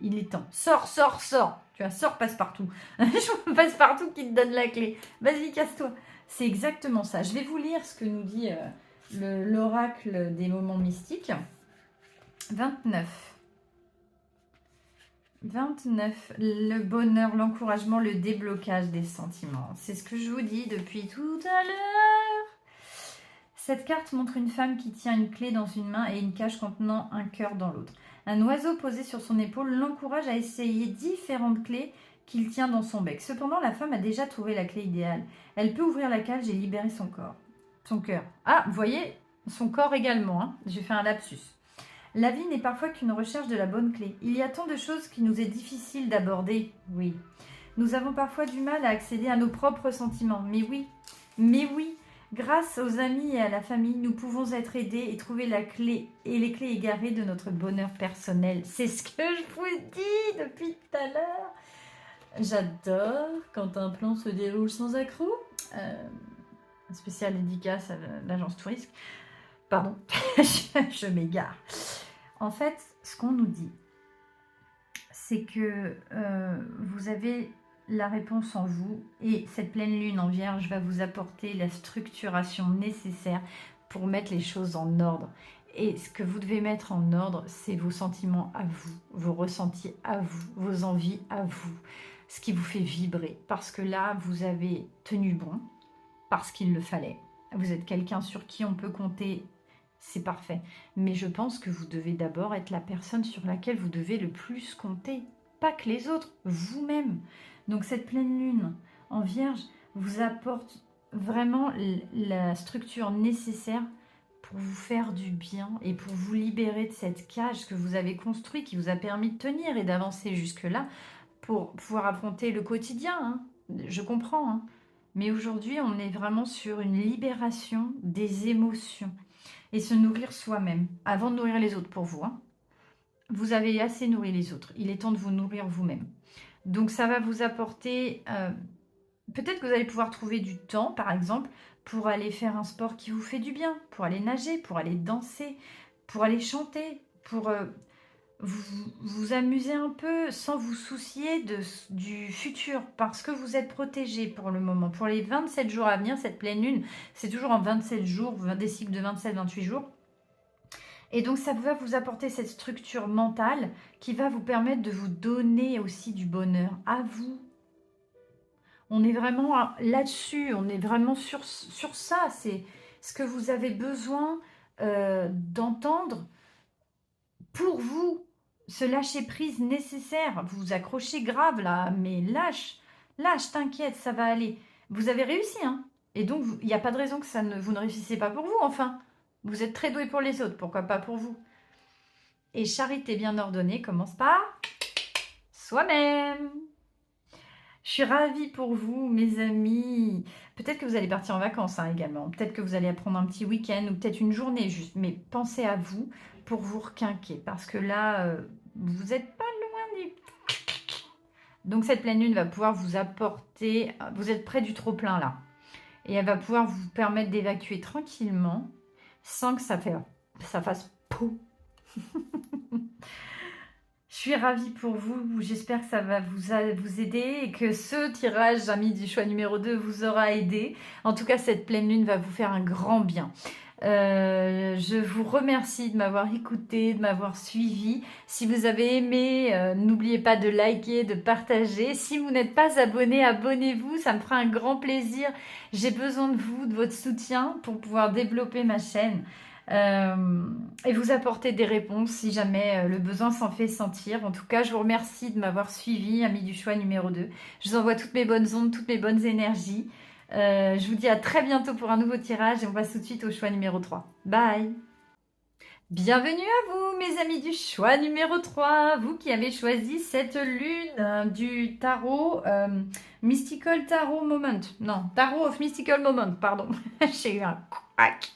Il est temps. Sors, sors, sors. Tu vois, sors, passe-partout. Je passe-partout qui te donne la clé. Vas-y, casse-toi. C'est exactement ça. Je vais vous lire ce que nous dit l'oracle des moments mystiques. 29. 29. Le bonheur, l'encouragement, le déblocage des sentiments. C'est ce que je vous dis depuis tout à l'heure. Cette carte montre une femme qui tient une clé dans une main et une cage contenant un cœur dans l'autre. Un oiseau posé sur son épaule l'encourage à essayer différentes clés qu'il tient dans son bec. Cependant, la femme a déjà trouvé la clé idéale. Elle peut ouvrir la cage et libérer son corps. Son cœur. Ah, vous voyez, son corps également. Hein. J'ai fait un lapsus. La vie n'est parfois qu'une recherche de la bonne clé. Il y a tant de choses qui nous est difficile d'aborder. Oui. Nous avons parfois du mal à accéder à nos propres sentiments. Mais oui. Grâce aux amis et à la famille, nous pouvons être aidés et trouver la clé et les clés égarées de notre bonheur personnel. C'est ce que je vous dis depuis tout à l'heure. J'adore quand un plan se déroule sans accroc. Spécial dédicace à l'agence Tourisme. Pardon, je m'égare. En fait, ce qu'on nous dit, c'est que vous avez la réponse en vous et cette pleine lune en vierge va vous apporter la structuration nécessaire pour mettre les choses en ordre. Et ce que vous devez mettre en ordre, c'est vos sentiments à vous, vos ressentis à vous, vos envies à vous, ce qui vous fait vibrer. Parce que là, vous avez tenu bon, parce qu'il le fallait. Vous êtes quelqu'un sur qui on peut compter, c'est parfait. Mais je pense que vous devez d'abord être la personne sur laquelle vous devez le plus compter. Pas que les autres, vous-même. Donc cette pleine lune en vierge vous apporte vraiment la structure nécessaire pour vous faire du bien et pour vous libérer de cette cage que vous avez construite, qui vous a permis de tenir et d'avancer jusque-là pour pouvoir affronter le quotidien. Hein. Je comprends, hein. Mais aujourd'hui, on est vraiment sur une libération des émotions et se nourrir soi-même avant de nourrir les autres pour vous. Hein. Vous avez assez nourri les autres. Il est temps de vous nourrir vous-même. Donc ça va vous apporter, peut-être que vous allez pouvoir trouver du temps, par exemple, pour aller faire un sport qui vous fait du bien, pour aller nager, pour aller danser, pour aller chanter, pour vous amuser un peu sans vous soucier du futur, parce que vous êtes protégé pour le moment. Pour les 27 jours à venir, cette pleine lune, c'est toujours en 27 jours, des cycles de 27-28 jours. Et donc, ça va vous apporter cette structure mentale qui va vous permettre de vous donner aussi du bonheur à vous. On est vraiment là-dessus, on est vraiment sur ça. C'est ce que vous avez besoin d'entendre pour vous. Ce lâcher-prise nécessaire. Vous vous accrochez grave là, mais lâche, t'inquiète, ça va aller. Vous avez réussi, hein. Et donc, il n'y a pas de raison que vous ne réussissiez pas pour vous, enfin. Vous êtes très doué pour les autres, pourquoi pas pour vous? Et charité bien ordonnée commence par soi-même. Je suis ravie pour vous, mes amis. Peut-être que vous allez partir en vacances hein, également. Peut-être que vous allez prendre un petit week-end ou peut-être une journée juste. Mais pensez à vous pour vous requinquer. Parce que là, vous n'êtes pas loin du... Donc cette pleine lune va pouvoir vous apporter... Vous êtes près du trop-plein là. Et elle va pouvoir vous permettre d'évacuer tranquillement sans que ça fasse pou. Je suis ravie pour vous, j'espère que ça va vous aider et que ce tirage ami du choix numéro 2 vous aura aidé. En tout cas, cette pleine lune va vous faire un grand bien. Je vous remercie de m'avoir écouté, de m'avoir suivi. Si vous avez aimé, n'oubliez pas de liker, de partager. Si vous n'êtes pas abonné, abonnez-vous, ça me fera un grand plaisir. J'ai besoin de vous, de votre soutien pour pouvoir développer ma chaîne. Et vous apporter des réponses si jamais le besoin s'en fait sentir. En tout cas, je vous remercie de m'avoir suivi, ami du choix numéro 2. Je vous envoie toutes mes bonnes ondes, toutes mes bonnes énergies. Je vous dis à très bientôt pour un nouveau tirage et on passe tout de suite au choix numéro 3. Bye! Bienvenue à vous, mes amis du choix numéro 3, vous qui avez choisi cette lune du tarot Mystical Tarot Moment. Non, Tarot of Mystical Moment, pardon. J'ai eu un crack.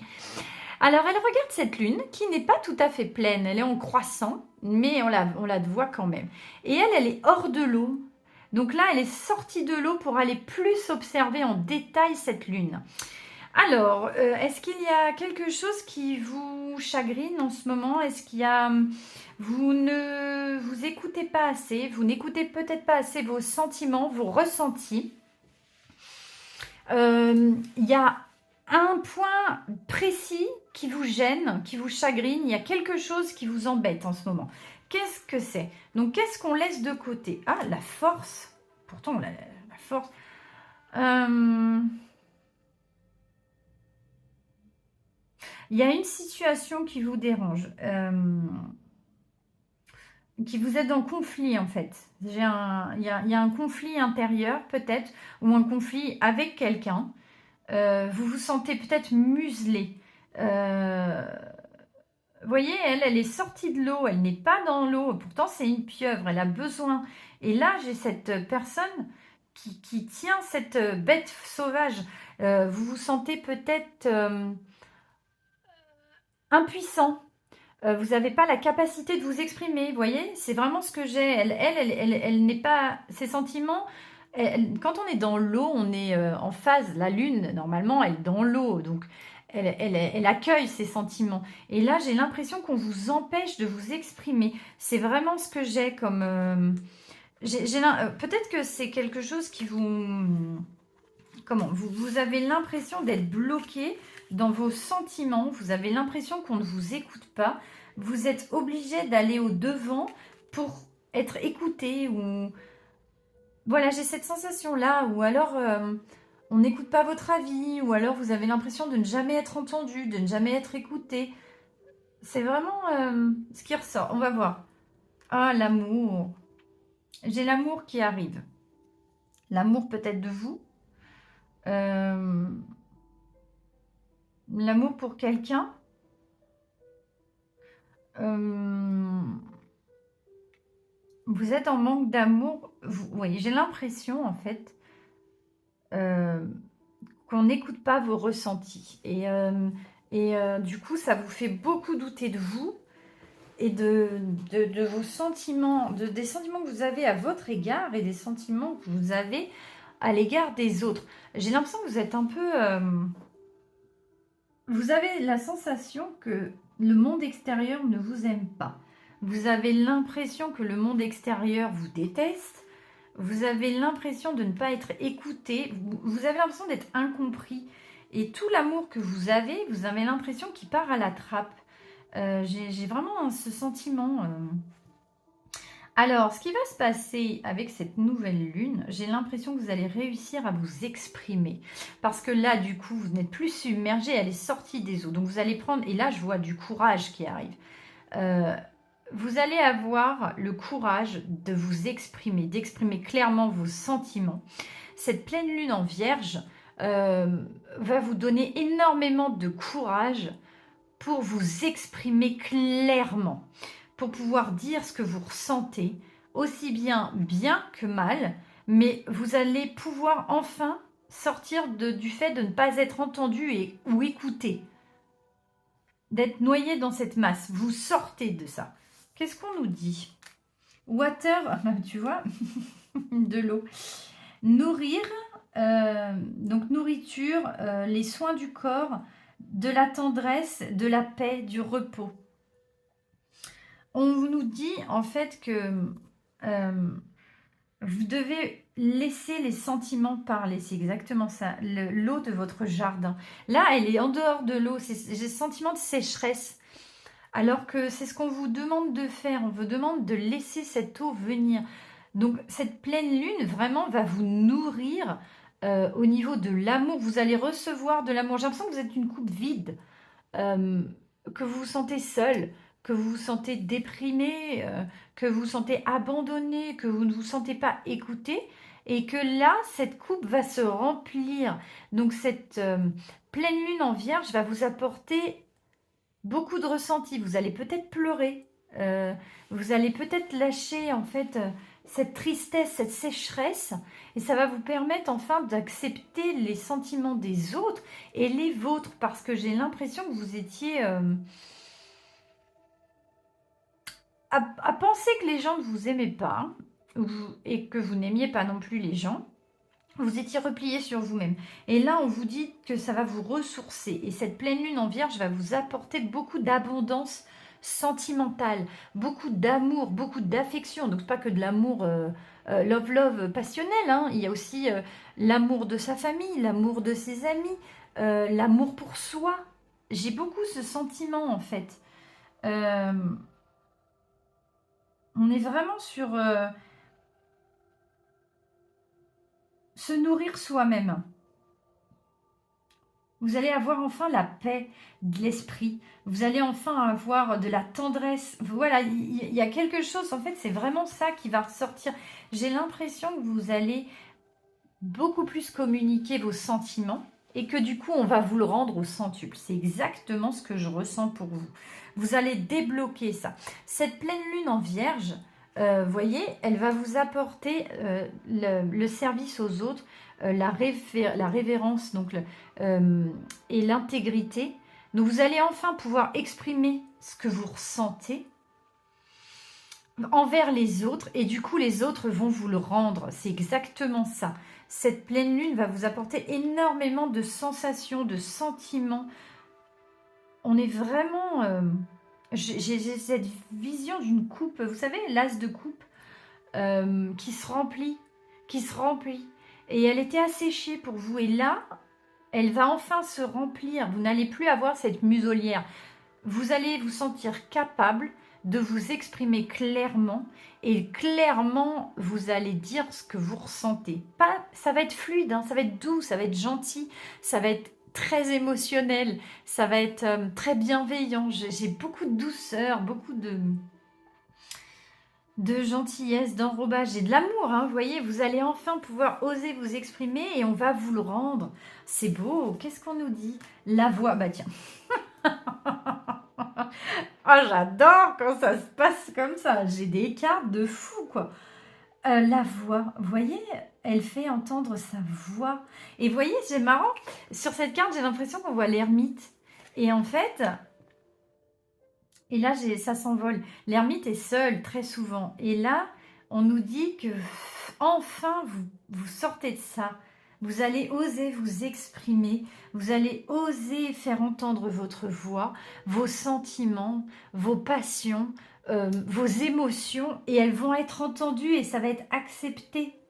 Alors, elle regarde cette lune qui n'est pas tout à fait pleine. Elle est en croissant, mais on la voit quand même. Et elle est hors de l'eau. Donc là, elle est sortie de l'eau pour aller plus observer en détail cette lune. Alors, est-ce qu'il y a quelque chose qui vous chagrine en ce moment? Est-ce qu'il y a... Vous ne vous écoutez pas assez, vous n'écoutez peut-être pas assez vos sentiments, vos ressentis. Il y a un point précis qui vous gêne, qui vous chagrine. Il y a quelque chose qui vous embête en ce moment. Qu'est-ce que c'est? Donc, qu'est-ce qu'on laisse de côté? Ah, la force. Pourtant, la force... Il y a une situation qui vous dérange, qui vous êtes en conflit en fait. Il y a un conflit intérieur peut-être, ou un conflit avec quelqu'un. Vous vous sentez peut-être muselé. Vous voyez, elle est sortie de l'eau, elle n'est pas dans l'eau. Pourtant, c'est une pieuvre, elle a besoin. Et là, j'ai cette personne qui tient cette bête sauvage. Vous vous sentez peut-être... impuissant. Vous n'avez pas la capacité de vous exprimer, vous voyez? C'est vraiment ce que j'ai. Elle n'est pas... Ses sentiments... quand on est dans l'eau, on est en phase. La lune, normalement, elle est dans l'eau. Donc, elle accueille ses sentiments. Et là, j'ai l'impression qu'on vous empêche de vous exprimer. C'est vraiment ce que j'ai comme... peut-être que c'est quelque chose qui vous... Comment? Vous avez l'impression d'être bloqué dans vos sentiments, vous avez l'impression qu'on ne vous écoute pas, vous êtes obligé d'aller au-devant pour être écouté ou... Voilà, j'ai cette sensation-là, ou alors on n'écoute pas votre avis, ou alors vous avez l'impression de ne jamais être entendu, de ne jamais être écouté. C'est vraiment ce qui ressort, on va voir. Ah, l'amour. J'ai l'amour qui arrive. L'amour peut-être de vous. L'amour pour quelqu'un. Vous êtes en manque d'amour. Vous voyez, j'ai l'impression en fait qu'on n'écoute pas vos ressentis. Et du coup, ça vous fait beaucoup douter de vous et de vos sentiments, des sentiments que vous avez à votre égard et des sentiments que vous avez à l'égard des autres. J'ai l'impression que vous êtes un peu... vous avez la sensation que le monde extérieur ne vous aime pas. Vous avez l'impression que le monde extérieur vous déteste. Vous avez l'impression de ne pas être écouté. Vous avez l'impression d'être incompris. Et tout l'amour que vous avez l'impression qu'il part à la trappe. J'ai vraiment ce sentiment. Alors, ce qui va se passer avec cette nouvelle lune, j'ai l'impression que vous allez réussir à vous exprimer. Parce que là, du coup, vous n'êtes plus submergé, elle est sortie des eaux. Donc, vous allez prendre... Et là, je vois du courage qui arrive. Vous allez avoir le courage de vous exprimer, d'exprimer clairement vos sentiments. Cette pleine lune en vierge va vous donner énormément de courage pour vous exprimer clairement, pour pouvoir dire ce que vous ressentez, aussi bien que mal, mais vous allez pouvoir enfin sortir du fait de ne pas être entendu ou écouté, d'être noyé dans cette masse. Vous sortez de ça. Qu'est-ce qu'on nous dit? Water, tu vois, de l'eau. Nourrir, donc nourriture, les soins du corps, de la tendresse, de la paix, du repos. On nous dit en fait que vous devez laissez les sentiments parler, c'est exactement ça. L'eau de votre jardin. Là, elle est en dehors de l'eau. J'ai le sentiment de sécheresse. Alors que c'est ce qu'on vous demande de faire. On vous demande de laisser cette eau venir. Donc, cette pleine lune, vraiment, va vous nourrir au niveau de l'amour. Vous allez recevoir de l'amour. J'ai l'impression que vous êtes une coupe vide, que vous vous sentez seul, que vous vous sentez déprimé, que vous vous sentez abandonné, que vous ne vous sentez pas écouté. Et que là, cette coupe va se remplir. Donc, cette pleine lune en vierge va vous apporter beaucoup de ressentis. Vous allez peut-être pleurer. Vous allez peut-être lâcher en fait cette tristesse, cette sécheresse. Et ça va vous permettre enfin d'accepter les sentiments des autres et les vôtres. Parce que j'ai l'impression que vous étiez à penser que les gens ne vous aimaient pas et que vous n'aimiez pas non plus les gens. Vous étiez replié sur vous-même. Et là, on vous dit que ça va vous ressourcer. Et cette pleine lune en vierge va vous apporter beaucoup d'abondance sentimentale, beaucoup d'amour, beaucoup d'affection. Donc, pas que de l'amour love passionnel. Hein. Il y a aussi l'amour de sa famille, l'amour de ses amis, l'amour pour soi. J'ai beaucoup ce sentiment, en fait. On est vraiment sur se nourrir soi-même. Vous allez avoir enfin la paix de l'esprit. Vous allez enfin avoir de la tendresse. Voilà, il y a quelque chose, en fait, c'est vraiment ça qui va ressortir. J'ai l'impression que vous allez beaucoup plus communiquer vos sentiments et que du coup, on va vous le rendre au centuple. C'est exactement ce que je ressens pour vous. Vous allez débloquer ça. Cette pleine lune en vierge, voyez, elle va vous apporter le service aux autres, la révérence donc et l'intégrité. Donc vous allez enfin pouvoir exprimer ce que vous ressentez envers les autres et du coup les autres vont vous le rendre. C'est exactement ça. Cette pleine lune va vous apporter énormément de sensations, de sentiments. On est vraiment... J'ai cette vision d'une coupe, vous savez, l'as de coupe qui se remplit, Et elle était asséchée pour vous. Et là, elle va enfin se remplir. Vous n'allez plus avoir cette muselière. Vous allez vous sentir capable de vous exprimer clairement. Et clairement, vous allez dire ce que vous ressentez. Pas, ça va être fluide, hein, ça va être doux, ça va être gentil, ça va être très émotionnel, ça va être très bienveillant. J'ai beaucoup de douceur, beaucoup de gentillesse, d'enrobage et de l'amour. Hein, vous voyez, vous allez enfin pouvoir oser vous exprimer et on va vous le rendre. C'est beau. Qu'est-ce qu'on nous dit? La voix. Bah tiens. Ah, j'adore quand ça se passe comme ça. J'ai des cartes de fou, quoi. La voix, vous voyez, elle fait entendre sa voix. Et vous voyez, c'est marrant, sur cette carte, j'ai l'impression qu'on voit l'ermite. Et en fait, et là, ça s'envole. L'ermite est seul très souvent. Et là, on nous dit que enfin, vous sortez de ça. Vous allez oser vous exprimer. Vous allez oser faire entendre votre voix, vos sentiments, vos passions, vos émotions. Et elles vont être entendues et ça va être accepté.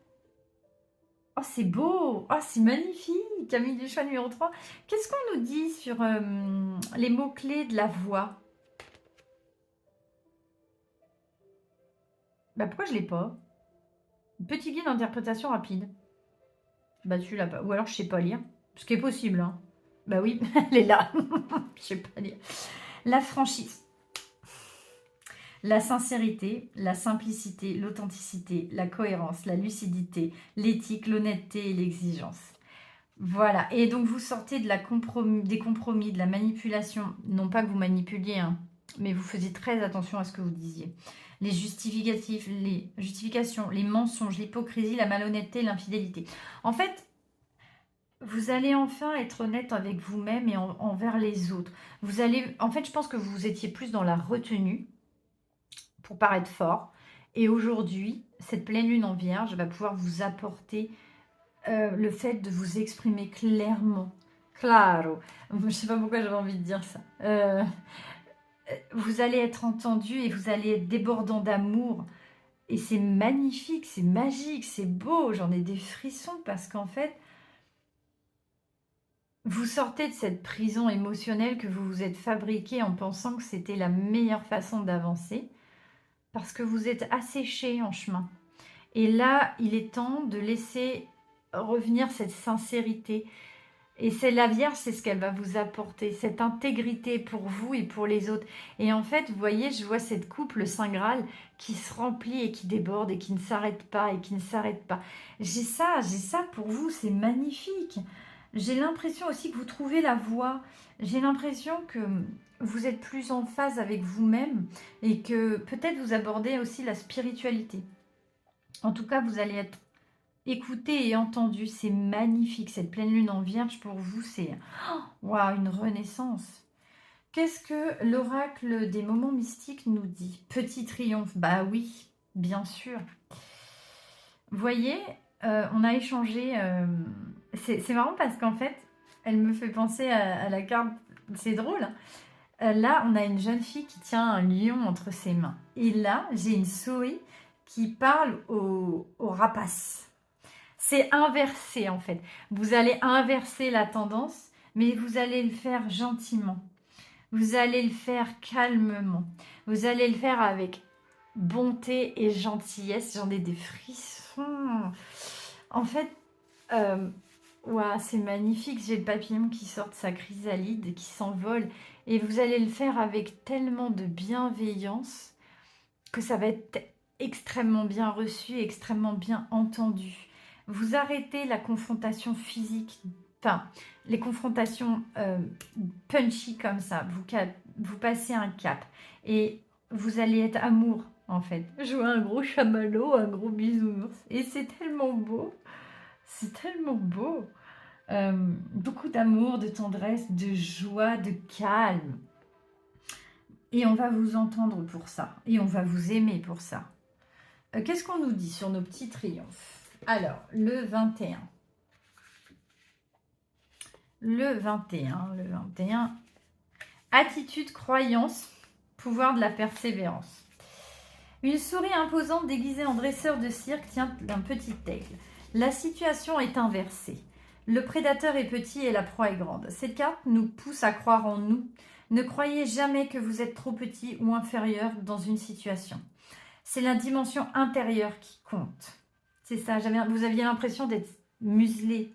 Oh, c'est beau. Oh, c'est magnifique. Camille du choix numéro 3. Qu'est-ce qu'on nous dit sur les mots-clés de la voix? Bah pourquoi je l'ai pas? Petit guide d'interprétation rapide. Bah tu l'as pas. Ou alors je sais pas lire. Ce qui est possible. Hein. Bah oui, elle est là. Je sais pas lire. La franchise. La sincérité, la simplicité, l'authenticité, la cohérence, la lucidité, l'éthique, l'honnêteté et l'exigence. Voilà. Et donc vous sortez de des compromis, de la manipulation. Non pas que vous manipuliez, hein, mais vous faisiez très attention à ce que vous disiez. Les justifications, les mensonges, l'hypocrisie, la malhonnêteté, l'infidélité. En fait, vous allez enfin être honnête avec vous-même et envers les autres. Vous allez, en fait, je pense que vous étiez plus dans la retenue pour paraître fort. Et aujourd'hui, cette pleine lune en vierge va pouvoir vous apporter le fait de vous exprimer clairement. Claro. Je ne sais pas pourquoi j'avais envie de dire ça. Vous allez être entendu et vous allez être débordant d'amour. Et c'est magnifique, c'est magique, c'est beau. J'en ai des frissons parce qu'en fait, vous sortez de cette prison émotionnelle que vous vous êtes fabriquée en pensant que c'était la meilleure façon d'avancer parce que vous êtes asséché en chemin. Et là, il est temps de laisser revenir cette sincérité. Et c'est la Vierge, c'est ce qu'elle va vous apporter, cette intégrité pour vous et pour les autres. Et en fait, vous voyez, je vois cette coupe, le Saint Graal, qui se remplit et qui déborde et qui ne s'arrête pas et qui ne s'arrête pas. J'ai ça pour vous, c'est magnifique. J'ai l'impression aussi que vous trouvez la voie. J'ai l'impression que vous êtes plus en phase avec vous-même et que peut-être vous abordez aussi la spiritualité. En tout cas, vous allez être écouté et entendu. C'est magnifique. Cette pleine lune en Vierge, pour vous, c'est waouh, une renaissance. Qu'est-ce que l'oracle des moments mystiques nous dit? Petit triomphe. Bah oui, bien sûr. Vous voyez, on a échangé. C'est marrant parce qu'en fait, elle me fait penser à la carte. C'est drôle. Là, on a une jeune fille qui tient un lion entre ses mains. Et là, j'ai une souris qui parle au rapace. C'est inversé en fait. Vous allez inverser la tendance, mais vous allez le faire gentiment. Vous allez le faire calmement. Vous allez le faire avec bonté et gentillesse. J'en ai des frissons. En fait, ouah, c'est magnifique. J'ai le papillon qui sort de sa chrysalide, qui s'envole. Et vous allez le faire avec tellement de bienveillance que ça va être extrêmement bien reçu, extrêmement bien entendu. Vous arrêtez la confrontation physique, enfin, les confrontations punchy comme ça. Vous passez un cap et vous allez être amour, en fait. Jouer un gros chamallow, un gros bisounours. Et c'est tellement beau. C'est tellement beau. Beaucoup d'amour, de tendresse, de joie, de calme. Et on va vous entendre pour ça. Et on va vous aimer pour ça. Qu'est-ce qu'on nous dit sur nos petits triomphes? Alors, le 21. Le 21. Attitude, croyance, pouvoir de la persévérance. Une souris imposante déguisée en dresseur de cirque tient un petit aigle. La situation est inversée. Le prédateur est petit et la proie est grande. Cette carte nous pousse à croire en nous. Ne croyez jamais que vous êtes trop petit ou inférieur dans une situation. C'est la dimension intérieure qui compte. C'est ça, vous aviez l'impression d'être muselé.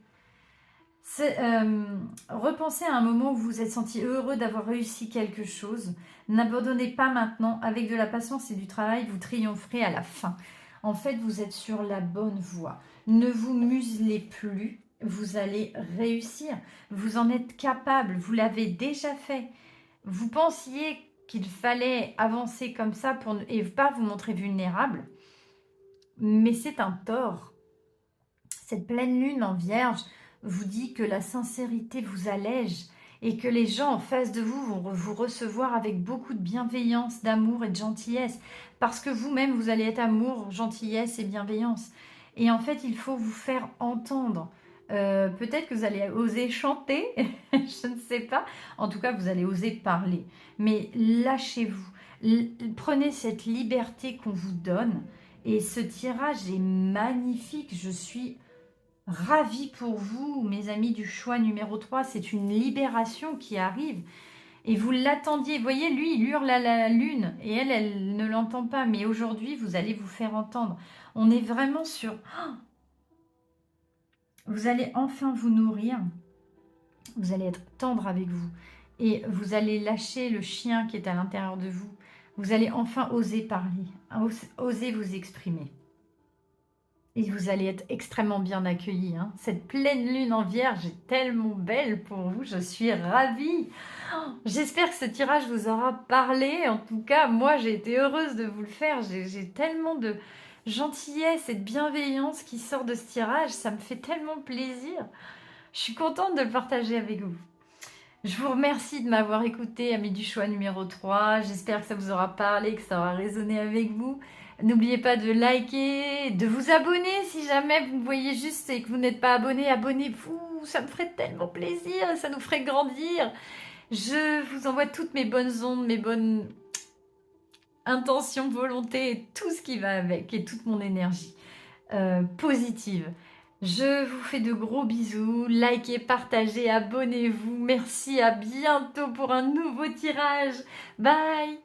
Repensez à un moment où vous vous êtes senti heureux d'avoir réussi quelque chose. N'abandonnez pas maintenant. Avec de la patience et du travail, vous triompherez à la fin. En fait, vous êtes sur la bonne voie. Ne vous muselez plus. Vous allez réussir. Vous en êtes capable. Vous l'avez déjà fait. Vous pensiez qu'il fallait avancer comme ça et pas vous montrer vulnérable. Mais c'est un tort. Cette pleine lune en Vierge vous dit que la sincérité vous allège et que les gens en face de vous vont vous recevoir avec beaucoup de bienveillance, d'amour et de gentillesse. Parce que vous-même, vous allez être amour, gentillesse et bienveillance. Et en fait, il faut vous faire entendre. Peut-être que vous allez oser chanter, je ne sais pas. En tout cas, vous allez oser parler. Mais lâchez-vous. Prenez cette liberté qu'on vous donne. Et ce tirage est magnifique. Je suis ravie pour vous, mes amis du choix numéro 3. C'est une libération qui arrive. Et vous l'attendiez. Vous voyez, lui, il hurle à la lune. Et elle ne l'entend pas. Mais aujourd'hui, vous allez vous faire entendre. On est vraiment sur... Vous allez enfin vous nourrir. Vous allez être tendre avec vous. Et vous allez lâcher le chien qui est à l'intérieur de vous. Vous allez enfin oser parler. Oser vous exprimer. Et vous allez être extrêmement bien accueillis. Cette pleine lune en Vierge est tellement belle pour vous. Je suis ravie. J'espère que ce tirage vous aura parlé. En tout cas, moi, j'ai été heureuse de vous le faire. J'ai tellement de gentillesse et de bienveillance qui sort de ce tirage. Ça me fait tellement plaisir. Je suis contente de le partager avec vous. Je vous remercie de m'avoir écouté, amis du choix numéro 3. J'espère que ça vous aura parlé, que ça aura résonné avec vous. N'oubliez pas de liker, de vous abonner si jamais vous me voyez juste et que vous n'êtes pas abonné. Abonnez-vous, ça me ferait tellement plaisir, ça nous ferait grandir. Je vous envoie toutes mes bonnes ondes, mes bonnes intention, volonté et tout ce qui va avec, et toute mon énergie positive. Je vous fais de gros bisous, likez, partagez, abonnez-vous. Merci, à bientôt pour un nouveau tirage. Bye!